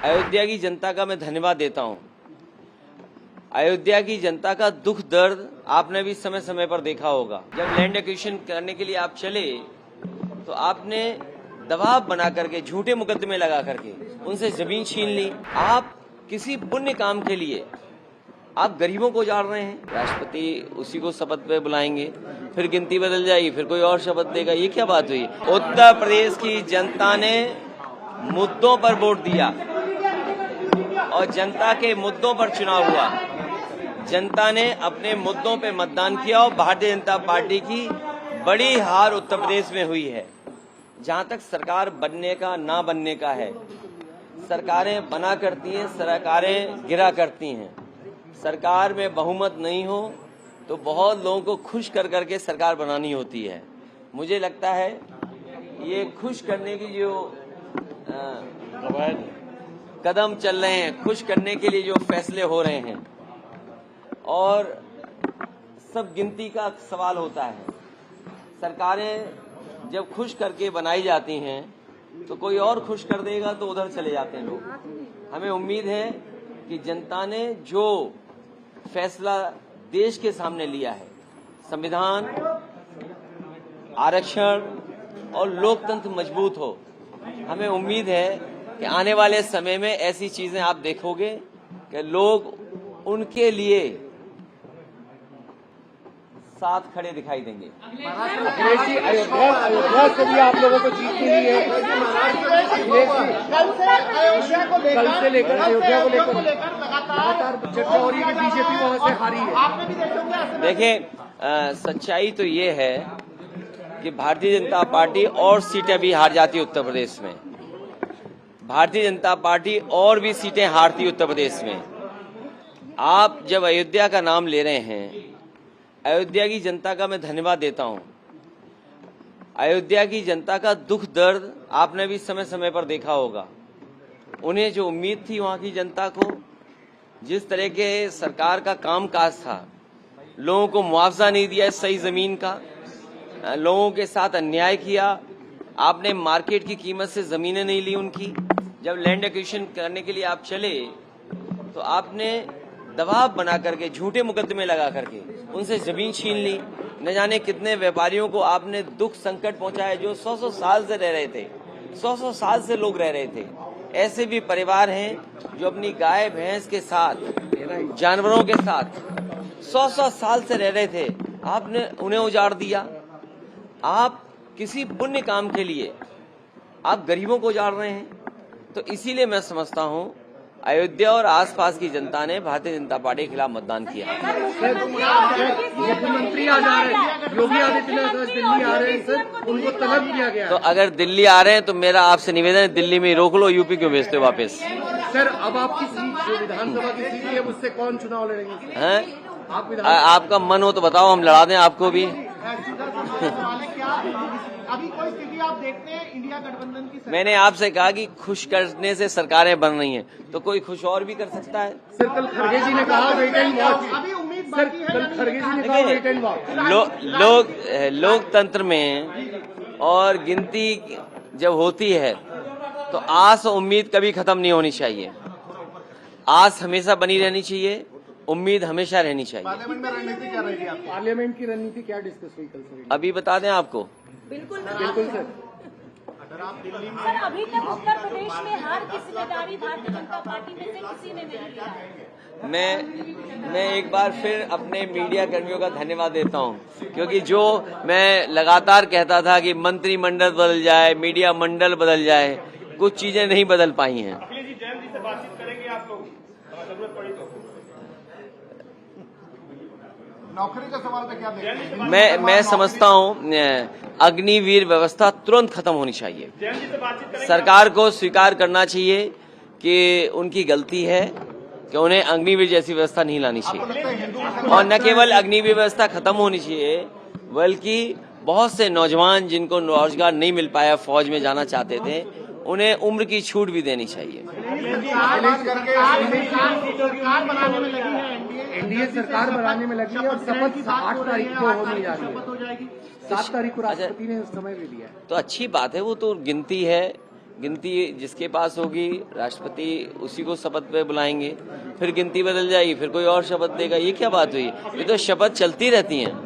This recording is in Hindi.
अयोध्या की जनता का मैं धन्यवाद देता हूं। अयोध्या की जनता का दुख दर्द आपने भी समय समय पर देखा होगा। जब लैंड एक्विजिशन करने के लिए आप चले तो आपने दबाव बना करके, झूठे मुकदमे लगा करके उनसे जमीन छीन ली। आप किसी पुण्य काम के लिए आप गरीबों को उजाड़ रहे हैं। राष्ट्रपति उसी को शपथ पे बुलाएंगे, फिर गिनती बदल जाएगी, फिर कोई और शपथ देगा। ये क्या बात हुई? उत्तर प्रदेश की जनता ने मुद्दों पर वोट दिया और जनता के मुद्दों पर चुनाव हुआ। जनता ने अपने मुद्दों पे मतदान किया और भारतीय जनता पार्टी की बड़ी हार उत्तर प्रदेश में हुई है। जहां तक सरकार बनने का ना बनने का है, सरकारें बना करती हैं, सरकारें गिरा करती हैं। सरकार में बहुमत नहीं हो तो बहुत लोगों को खुश कर करके सरकार बनानी होती है। मुझे लगता है ये खुश करने की जो कदम चल रहे हैं, खुश करने के लिए जो फैसले हो रहे हैं, और सब गिनती का सवाल होता है। सरकारें जब खुश करके बनाई जाती हैं तो कोई और खुश कर देगा तो उधर चले जाते हैं लोग। हमें उम्मीद है कि जनता ने जो फैसला देश के सामने लिया है, संविधान, आरक्षण और लोकतंत्र मजबूत हो। हमें उम्मीद है कि आने वाले समय में ऐसी चीजें आप देखोगे कि लोग उनके लिए साथ खड़े दिखाई देंगे। अयोध्या से भी आप लोगों को जीत मिली है। कल से लेकर अयोध्या को लेकर लगातार चर्चा हो रही है कि बीजेपी वहां से हारी है। देखिए, सच्चाई तो ये है कि भारतीय जनता पार्टी और सीटें भी हार जाती उत्तर प्रदेश में। भारतीय जनता पार्टी और भी सीटें हारती उत्तर प्रदेश में। आप जब अयोध्या का नाम ले रहे हैं, अयोध्या की जनता का मैं धन्यवाद देता हूं। अयोध्या की जनता का दुख दर्द आपने भी समय समय पर देखा होगा। उन्हें जो उम्मीद थी वहां की जनता को, जिस तरह के सरकार का कामकाज था, लोगों को मुआवजा नहीं दिया सही जमीन का, लोगों के साथ अन्याय किया, आपने मार्केट की कीमत से जमीनें नहीं ली उनकी। जब लैंड एक्विजिशन करने के लिए आप चले तो आपने दबाव बना करके, झूठे मुकदमे लगा करके उनसे जमीन छीन ली। न जाने कितने व्यापारियों को आपने दुख संकट पहुंचाया जो 100-100 साल से रह रहे थे, 100-100 साल से लोग रह रहे थे। ऐसे भी परिवार हैं जो अपनी गाय भैंस के साथ, जानवरों के साथ 100-100 साल से रह रहे थे, आपने उन्हें उजाड़ दिया। आप किसी पुण्य काम के लिए आप गरीबों को उजाड़ रहे हैं। तो इसीलिए मैं समझता हूं अयोध्या और आसपास की जनता ने भारतीय जनता पार्टी के खिलाफ मतदान किया। मुख्यमंत्री आ जा रहे हैं, योगी आदित्यनाथ दिल्ली आ रहे हैं सर, उनको तलब किया गया। तो अगर दिल्ली आ रहे हैं तो मेरा आपसे निवेदन है, दिल्ली में रोक लो, यूपी क्यों भेजते हो वापस? सर, अब आपकी सीट जो विधानसभा की सीट है, उससे कौन चुनाव लड़ेंगे? हैं? आपका मन हो तो बताओ, हम लड़ा दें आपको भी। अभी कोई स्थिति आप देखते हैं इंडिया गठबंधन की? मैंने आपसे कहा कि खुश करने से सरकारें बन रही हैं, तो कोई खुश और भी कर सकता है। सर, कल खड़गे जी ने कहा वेट एंड वॉच। अभी उम्मीद बाकी है। कल खड़गे जी ने कहा वेट एंड वॉच। लोकतंत्र में और गिनती जब होती है तो आस और उम्मीद कभी खत्म नहीं होनी चाहिए। आस हमेशा बनी रहनी चाहिए, उम्मीद हमेशा रहनी चाहिए। पार्लियामेंट में रणनीति क्या रहेगी आपकी? पार्लियामेंट की रणनीति क्या डिस्कस हुई कल सर? अभी बता दें आपको। बिल्कुल सर। सर, अभी तक उत्तर प्रदेश में हार की जिम्मेदारी भारतीय जनता पार्टी में से किसी ने नहीं लिया है। मैं एक बार फिर अपने मीडिया कर्मियों का धन्यवाद देता हूं, क्योंकि जो मैं लगातार कहता था कि मंत्रिमंडल बदल जाए, मीडिया मंडल बदल जाए, कुछ चीजें नहीं बदल पाई हैं। नौकरी का सवाल पे क्या देखते हैं? मैं समझता हूं अग्निवीर व्यवस्था तुरंत खत्म होनी चाहिए। सरकार को स्वीकार करना चाहिए कि उनकी गलती है कि उन्हें अग्निवीर जैसी व्यवस्था नहीं लानी चाहिए। और न केवल अग्निवीर व्यवस्था खत्म होनी चाहिए, बल्कि बहुत से नौजवान जिनको रोजगार नहीं मिल पाया, फौज में जाना चाहते थे, उन्हें उम्र की छूट भी देनी चाहिए। एनडीए सरकार बनाने में लगी है और शपथ 8 तारीख को होने जा रही है। 7 तारीख को राष्ट्रपति ने समय भी दिया है। तो अच्छी बात है, वो तो गिनती है, गिनती जिसके पास होगी राष्ट्रपति उसी को शपथ पे बुलाएंगे, फिर गिनती बदल जाएगी, फिर कोई और शपथ देगा। ये क्या बात हुई? ये तो शपथ चलती रहती है।